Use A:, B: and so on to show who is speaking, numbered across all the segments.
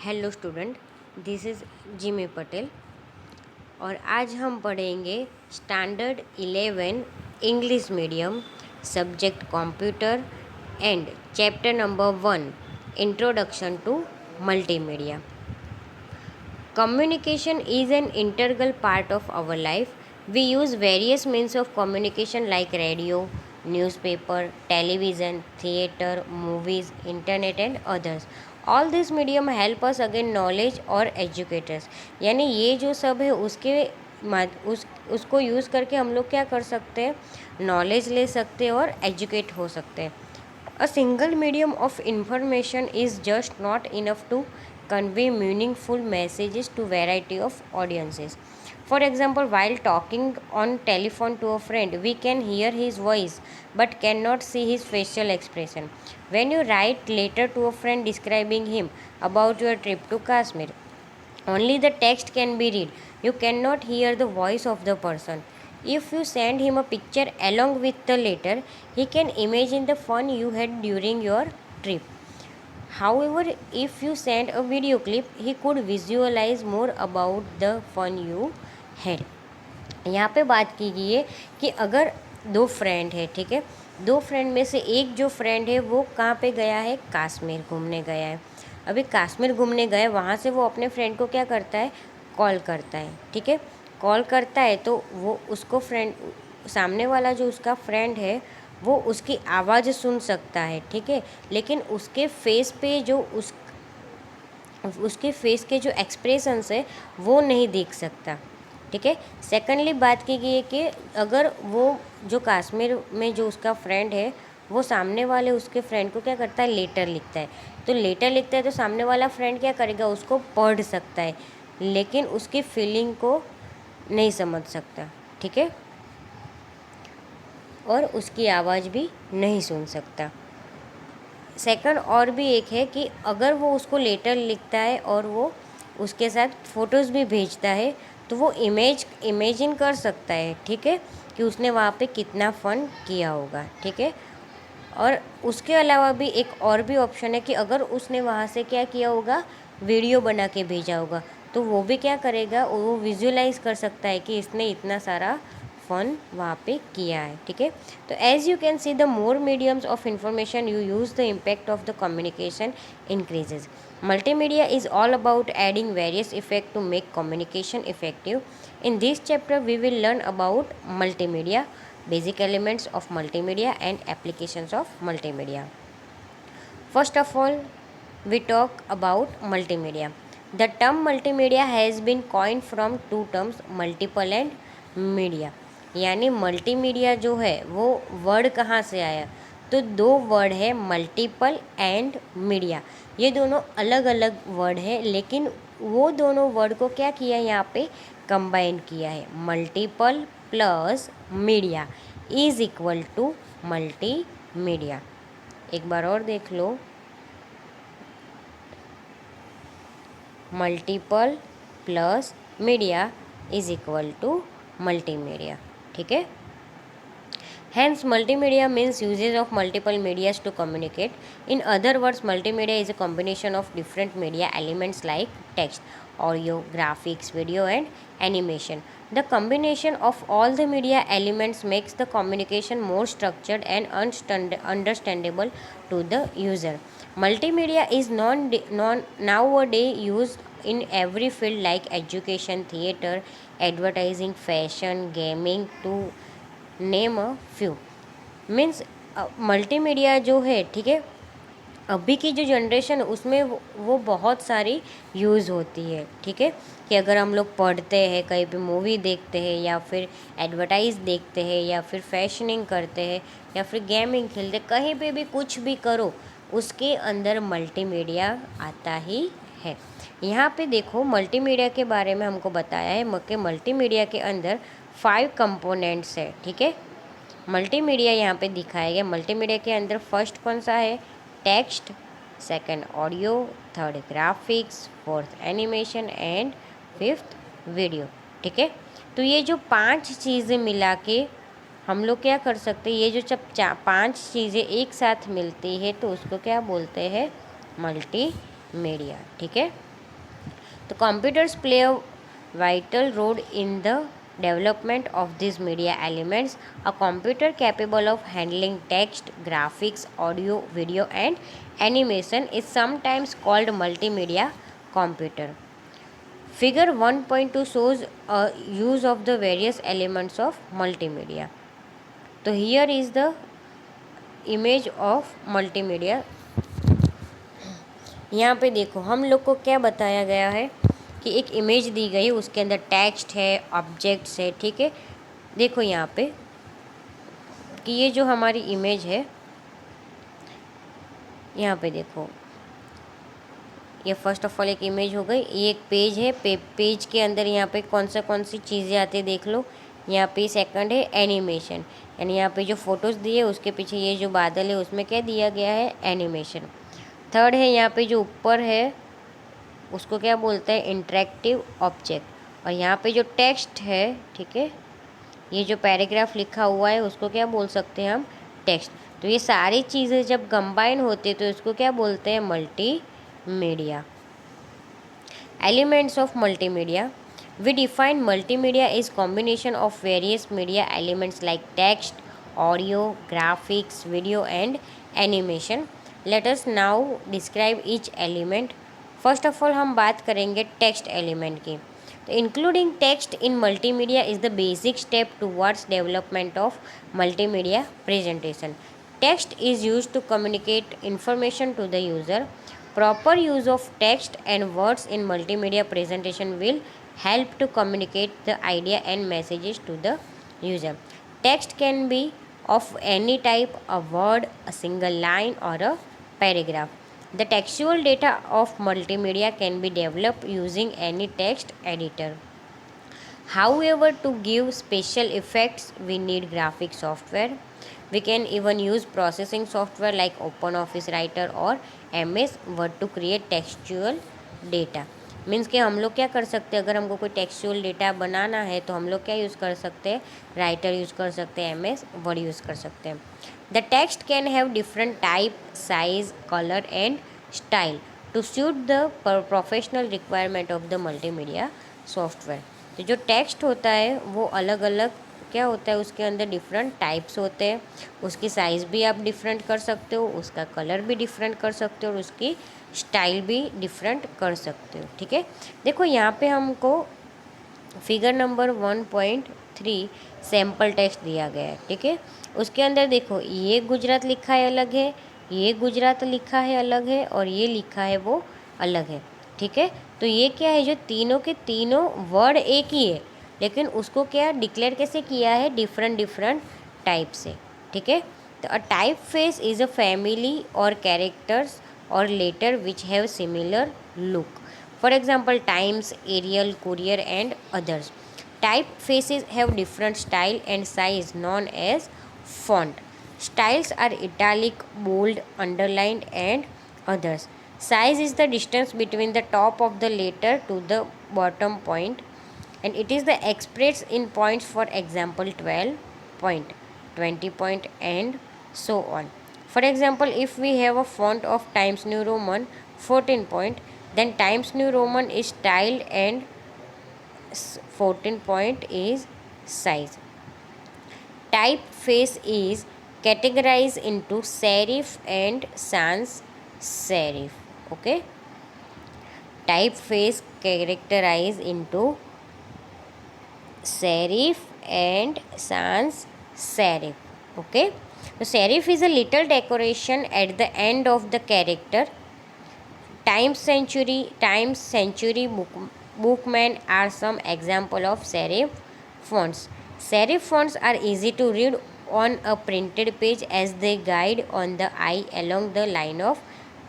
A: Hello student, this is Jimmy Patel और आज हम पढ़ेंगे standard 11 English medium subject computer and chapter number 1 introduction to multimedia. Communication is an integral part of our life. We use various means of communication like radio, newspaper, television, theater, movies, internet and others. All these medium help us again knowledge और educators. यानी ये जो सब है उसको use करके हम लोग क्या कर सकते हैं, नॉलेज ले सकते हैं और एजुकेट हो सकते हैं. A single medium of information is just not enough to convey meaningful messages to variety of audiences. For example, while talking on telephone to a friend, we can hear his voice but cannot see his facial expression. When you write letter to a friend describing him about your trip to Kashmir, only the text can be read. You cannot hear the voice of the person. If you send him a picture along with the letter, he can imagine the fun you had during your trip. However, if you send a video clip, he could visualize more about the fun you had. यहाँ पे बात की गई है कि अगर दो friend है, ठीक है, दो फ्रेंड में से एक जो फ्रेंड है वो कहाँ पे गया है, कश्मीर घूमने गया है. अभी कश्मीर घूमने गए, वहाँ से वो अपने फ्रेंड को क्या करता है, कॉल करता है. ठीक है, कॉल करता है तो वो उसको फ्रेंड, सामने वाला जो उसका फ्रेंड है वो उसकी आवाज़ सुन सकता है. ठीक है, लेकिन उसके फेस पे जो उसके फेस के जो एक्सप्रेशंस है वो नहीं देख सकता. ठीक है. सेकेंडली बात की गई है कि अगर वो जो कश्मीर में जो उसका फ्रेंड है वो सामने वाले उसके फ्रेंड को क्या करता है, लेटर लिखता है. तो लेटर लिखता है तो सामने वाला फ्रेंड क्या करेगा, उसको पढ़ सकता है लेकिन उसकी फीलिंग को नहीं समझ सकता. ठीक है, और उसकी आवाज़ भी नहीं सुन सकता. सेकंड और भी एक है कि अगर वो उसको लेटर लिखता है और वो उसके साथ फ़ोटोज़ भी भेजता है तो वो इमेजिन कर सकता है. ठीक है, कि उसने वहाँ पे कितना फ़न किया होगा. ठीक है, और उसके अलावा भी एक और भी ऑप्शन है कि अगर उसने वहाँ से क्या किया होगा, वीडियो बना के भेजा होगा, तो वो भी क्या करेगा, वो विजुअलाइज़ कर सकता है कि इसने इतना सारा फ़न वहाँ पे किया है. ठीक है, तो as you can see the more mediums of information you use the impact of the communication increases. Multimedia is all about adding various effects to make communication effective. In this chapter, we will learn about multimedia, basic elements of multimedia and applications of multimedia. First of all, we talk about multimedia. The term multimedia has been coined from two terms, multiple and media. यानी multimedia जो है वो word कहाँ से आया, तो दो word है, मल्टीपल एंड मीडिया. ये दोनों अलग अलग वर्ड है लेकिन वो दोनों वर्ड को क्या किया, यहाँ पे कंबाइन किया है. Multiple plus media is equal to multimedia. एक बार और देख लो, multiple plus media is equal to multimedia. ठीक है. Hence, multimedia means uses of multiple medias to communicate. In other words, multimedia is a combination of different media elements like text, audio, graphics, video and animation. The combination of all the media elements makes the communication more structured and understandable to the user. Multimedia is nowadays used in every field like education, theatre, advertising, fashion, gaming, to name a few. Means multimedia जो है, ठीक है, अभी की जो generation उसमें वो बहुत सारी यूज़ होती है. ठीक है, कि अगर हम लोग पढ़ते हैं, कहीं पे मूवी देखते हैं या फिर एडवर्टाइज़ देखते हैं या फिर फैशनिंग करते हैं या फिर गेमिंग खेलते, कहीं पे भी कुछ भी करो उसके अंदर मल्टीमीडिया आता ही है. यहाँ पे देखो, मल्टीमीडिया के बारे में हमको बताया है कि मल्टीमीडिया के अंदर 5 कंपोनेंट्स है. ठीक है, मल्टीमीडिया यहाँ पे दिखाया गया. मल्टीमीडिया के अंदर फर्स्ट कौन सा है, text, second audio, third graphics, fourth animation and fifth video. ठीक है, तो ये जो 5 चीज़ें मिला के हम लोग क्या कर सकते हैं, ये जो जब 5 चीज़ें एक साथ मिलती है तो उसको क्या बोलते हैं, मल्टीमीडिया. ठीक है, The computers play a vital role in the development of these media elements. A computer capable of handling text, graphics, audio, video, and animation is sometimes called multimedia computer. Figure 1.2 shows a use of the various elements of multimedia. So here is the image of multimedia. यहाँ पे देखो हम लोग को क्या बताया गया है कि एक इमेज दी गई, उसके अंदर टेक्स्ट है, ऑब्जेक्ट्स है, ठीक है। देखो यहाँ पे कि ये जो हमारी इमेज है, यहाँ पे देखो ये फर्स्ट ऑफ ऑल एक इमेज हो गई। ये एक पेज है, पेज के अंदर यहाँ पे कौन सी चीज़ें आती है देख लो। यहाँ पे सेकंड है एनिमेशन, यानी यहाँ पे जो फोटोज़ दिए उसके पीछे ये जो बादल है उसमें क्या दिया गया है, एनिमेशन। थर्ड है यहाँ पे जो ऊपर है उसको क्या बोलते हैं, इंटरेक्टिव ऑब्जेक्ट। और यहाँ पे जो टेक्स्ट है, ठीक है, ये जो पैराग्राफ लिखा हुआ है उसको क्या बोल सकते हैं हम, टेक्स्ट। तो ये सारी चीज़ें जब कंबाइन होते तो इसको क्या बोलते हैं, multimedia. Elements of multimedia, we define multimedia is combination of various media elements like text, audio, graphics, video and animation. Let us now describe each element. First of all हम बात करेंगे text element की। तो including text in multimedia is the basic step towards development of multimedia presentation. Text is used to communicate information to the user. Proper use of text and words in multimedia presentation will help to communicate the idea and messages to the user. Text can be of any type, a word, a single line or a paragraph. The textual data of multimedia can be developed using any text editor. However, to give special effects, we need graphic software. We can even use processing software like OpenOffice Writer or MS Word to create textual data. Means कि हम लोग क्या कर सकते हैं, अगर हमको कोई टेक्सचुअल डेटा बनाना है तो हम लोग क्या यूज़ कर सकते हैं, राइटर यूज़ कर सकते हैं, MS वर्ड यूज़ कर सकते हैं। The text can have different type, size, colour and style to suit the professional requirement of the multimedia software. तो जो टेक्स्ट होता है वो अलग अलग क्या होता है, उसके अंदर डिफरेंट टाइप्स होते हैं, उसकी साइज़ भी आप डिफरेंट कर सकते हो, उसका कलर भी डिफरेंट कर सकते हो और उसकी स्टाइल भी डिफरेंट कर सकते हो, ठीक है। देखो यहाँ पे हमको फिगर नंबर 1.3 सैम्पल टेक्स्ट दिया गया है, ठीक है। उसके अंदर देखो ये गुजरात लिखा है अलग है, ये गुजरात लिखा है अलग है और ये लिखा है वो अलग है, ठीक है। तो ये क्या है, जो तीनों के तीनों वर्ड एक ही है लेकिन उसको क्या डिक्लेयर कैसे किया है, डिफरेंट टाइप से, ठीक है। तो a type face is a family और characters or letter which have similar look. For example, Times, Arial, Courier and others. Typefaces have different style and size known as font. Styles are italic, bold, underlined and others. Size is the distance between the top of the letter to the bottom point and it is the expressed in points, for example 12 point, 20 point and so on. For example, if we have a font of Times New Roman 14 point, then Times New Roman is styled and 14 point is size. Typeface is categorized into serif and sans serif. Okay. Typeface characterized into serif and sans serif. Okay. So serif is a little decoration at the end of the character. Times Century, Bookman are some example of serif fonts. Serif fonts are easy to read on a printed page as they guide on the eye along the line of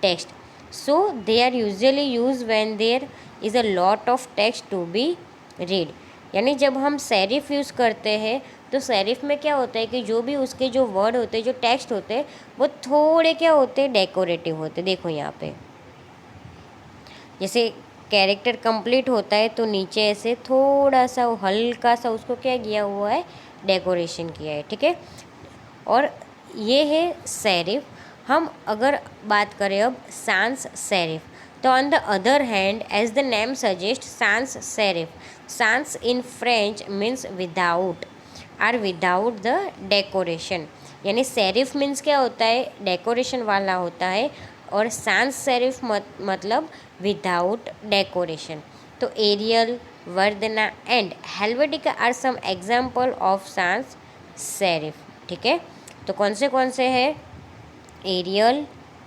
A: text. So they are usually used when there is a lot of text to be read. यानी जब हम serif use करते हैं तो serif में क्या होता है कि जो भी उसके जो वर्ड होते हैं, जो टेक्स्ट होते हैं वो थोड़े क्या होते हैं, डेकोरेटिव होते हैं। देखो यहाँ पे जैसे कैरेक्टर कंप्लीट होता है तो नीचे ऐसे थोड़ा सा हल्का सा उसको क्या किया हुआ है, डेकोरेशन किया है, ठीक है। और ये है सेरिफ। हम अगर बात करें अब सांस सेरिफ, तो on the other hand, as the name suggest, sans serif, sans in French means without, or without the decoration. यानी सेरिफ मीन्स क्या होता है, डेकोरेशन वाला होता है, और sans serif मतलब विदाउट डेकोरेशन। तो Arial, Verdana and Helvetica are some example of sans serif। ठीक है, तो कौन से हैं, एरियल,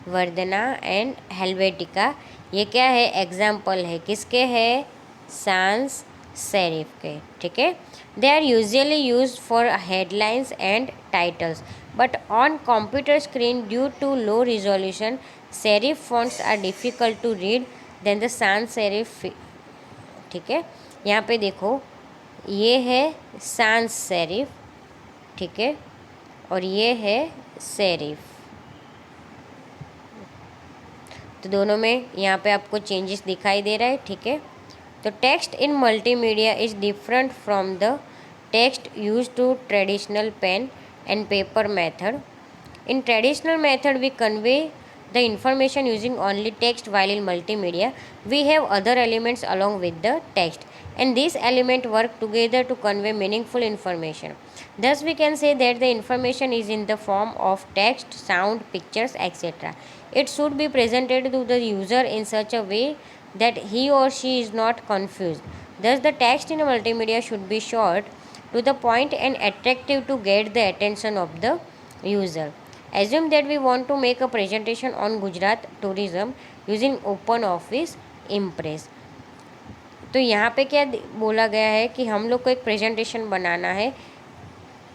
A: वर्दना एंड हेल्वेटिका, ये क्या है, एग्जाम्पल है, किसके है, sans serif के। ठीक है, they are usually used for headlines and titles, but on computer screen due to low resolution serif fonts are difficult to read than the sans serif। ठीक है, यहाँ पे देखो, ये है sans serif, ठीक है, और ये है serif। तो दोनों में यहाँ पे आपको चेंजेस दिखाई दे रहा है। ठीक है, तो text in multimedia is different from the text use to traditional pen and paper method. In traditional method, we convey the information using only text, while in multimedia, we have other elements along with the text, and these elements work together to convey meaningful information. Thus, we can say that the information is in the form of text, sound, pictures, etc. It should be presented to the user in such a way that he or she is not confused. Thus, the text in a multimedia should be short, to the point, and attractive to get the attention of the user. Assume that we want to make a presentation on Gujarat tourism using OpenOffice Impress. तो यहाँ पे क्या बोला गया है कि हम लोग को एक प्रेजेंटेशन बनाना है,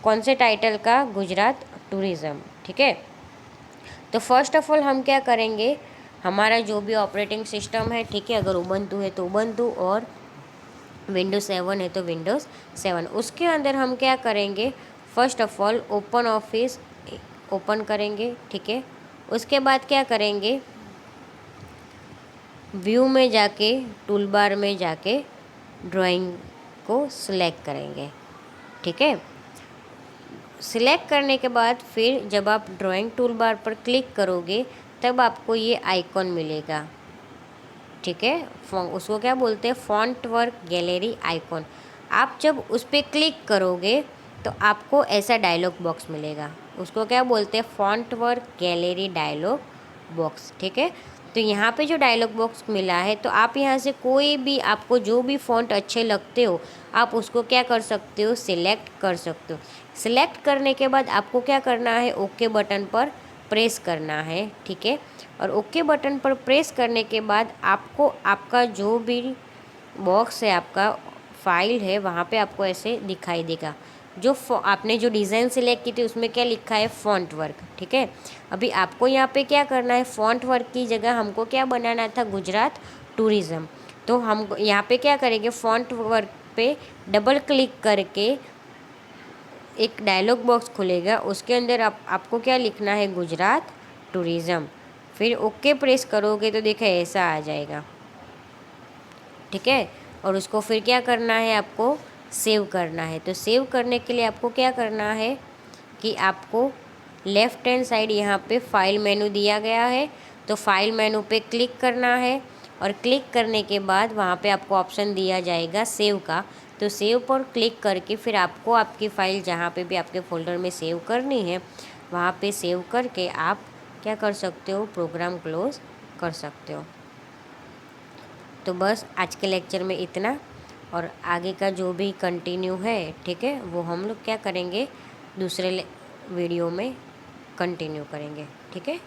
A: कौन से टाइटल का, गुजरात टूरिज़म। ठीक है, तो फर्स्ट ऑफ ऑल हम क्या करेंगे, हमारा जो भी ऑपरेटिंग सिस्टम है, ठीक है, अगर उबंटू है तो उबंटू, और विंडोज़ 7 है तो विंडोज़ 7, उसके अंदर हम क्या करेंगे, first of all open office open करेंगे। ठीक है, उसके बाद क्या करेंगे, व्यू में जाके, टूल बार में जाके ड्राइंग को सिलेक्ट करेंगे। ठीक है, सिलेक्ट करने के बाद फिर जब आप ड्राइंग टूल बार पर क्लिक करोगे तब आपको ये आइकॉन मिलेगा। ठीक है, उसको क्या बोलते हैं, फॉन्ट वर्क गैलरी आइकॉन। आप जब उस पर क्लिक करोगे तो आपको ऐसा डायलॉग बॉक्स मिलेगा, उसको क्या बोलते हैं, font work gallery dialog box. ठीक है, तो यहाँ पे जो डायलॉग बॉक्स मिला है, तो आप यहाँ से कोई भी, आपको जो भी फ़ॉन्ट अच्छे लगते हो आप उसको क्या कर सकते हो, सिलेक्ट कर सकते हो। सिलेक्ट करने के बाद आपको क्या करना है, ओके बटन पर प्रेस करना है। ठीक है, और ओके बटन पर प्रेस करने के बाद आपको आपका जो भी बॉक्स है, आपका फाइल है, वहाँ पे आपको ऐसे दिखाई देगा। जो आपने जो डिज़ाइन सिलेक्ट की थी उसमें क्या लिखा है, फॉन्ट वर्क। ठीक है, अभी आपको यहाँ पे क्या करना है, फॉन्ट वर्क की जगह हमको क्या बनाना था, गुजरात टूरिज़म। तो हम यहाँ पे क्या करेंगे, फॉन्ट वर्क पे डबल क्लिक करके एक डायलॉग बॉक्स खुलेगा, उसके अंदर आपको क्या लिखना है, गुजरात टूरिज़म। फिर ओके प्रेस करोगे तो देखो ऐसा आ जाएगा। ठीक है, और उसको फिर क्या करना है, आपको सेव करना है। तो सेव करने के लिए आपको क्या करना है कि आपको लेफ़्ट हैंड साइड यहाँ पे फाइल मेनू दिया गया है, तो फाइल मेनू पे क्लिक करना है, और क्लिक करने के बाद वहाँ पे आपको ऑप्शन दिया जाएगा सेव का। तो सेव पर क्लिक करके फिर आपको आपकी फ़ाइल जहाँ पे भी आपके फ़ोल्डर में सेव करनी है वहाँ पे सेव करके आप क्या कर सकते हो, प्रोग्राम क्लोज़ कर सकते हो। तो बस आज के लेक्चर में इतना, और आगे का जो भी कंटिन्यू है, ठीक है, वो हम लोग क्या करेंगे, दूसरे वीडियो में कंटिन्यू करेंगे। ठीक है।